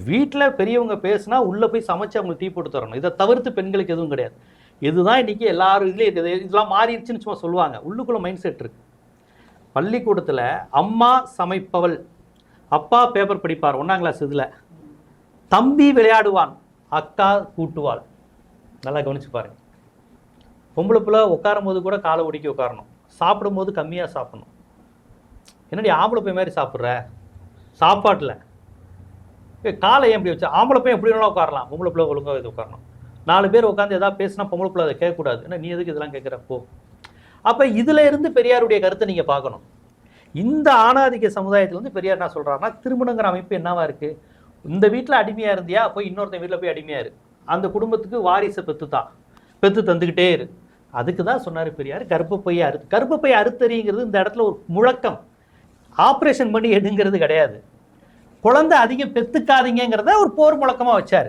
வீட்டில் பெரியவங்க பேசுனா உள்ளே போய் சமைச்சு அவங்களுக்கு டீ போட்டு தரணும். இதை தவிர்த்து பெண்களுக்கு எதுவும் கிடையாது. இதுதான் இன்றைக்கி எல்லாரும் இதுலேயும் இருக்குது. இதெல்லாம் மாறிடுச்சுன்னு சும்மா சொல்லுவாங்க. உள்ளுக்குள்ளே மைண்ட் செட் இருக்குது. பள்ளிக்கூடத்தில் அம்மா சமைப்பவள், அப்பா பேப்பர் படிப்பார் 1ஆம் கிளாஸ். இதில் தம்பி விளையாடுவான், அக்கா கூட்டுவாள். நல்லா கவனிச்சு பாருங்க. பொம்பளை பிள்ளை உட்காரும் போது கூட காலை ஒடுக்கி உட்காரணும், சாப்பிடும் போது கம்மியாக சாப்பிடணும். என்னடி ஆம்பளை பையன் மாதிரி சாப்பிட்ற சாப்பாட்டில் காலை ஏன் எப்படி வச்சு? ஆம்பளை பையன் எப்படி வேணாலும் உட்காரலாம், பொம்பளை பிள்ளை ஒழுங்காக இது உட்காரணும். 4 பேர் உட்காந்து எதாவது பேசினா பொம்பளை பிள்ளை அதை கேட்கக்கூடாது. ஏன்னா நீ எதுக்கு இதெல்லாம் கேட்குறப்போ? அப்போ இதில் இருந்து பெரியாருடைய கருத்தை நீங்கள் பார்க்கணும். இந்த ஆணாதிக்க சமுதாயத்தில் வந்து பெரியார் என்ன சொல்கிறாருன்னா, திருமணங்கிற அமைப்பு என்னவா இருக்குது? இந்த வீட்டில் அடிமையாக இருந்தியா, போய் இன்னொருத்தன் வீட்டில் போய் அடிமையாக இரு, அந்த குடும்பத்துக்கு வாரிசை பெற்று தந்துக்கிட்டே இரு. அதுக்கு தான் சொன்னார் பெரியார் கர்ப்பப்பையை அறுத்தறிங்கிறது இந்த இடத்துல ஒரு முழக்கம். ஆப்ரேஷன் பண்ணி எடுங்கிறது கிடையாது. குழந்தை அதிகம் பெற்றுக்காதீங்கிறத ஒரு போர் முழக்கமாக வச்சார்.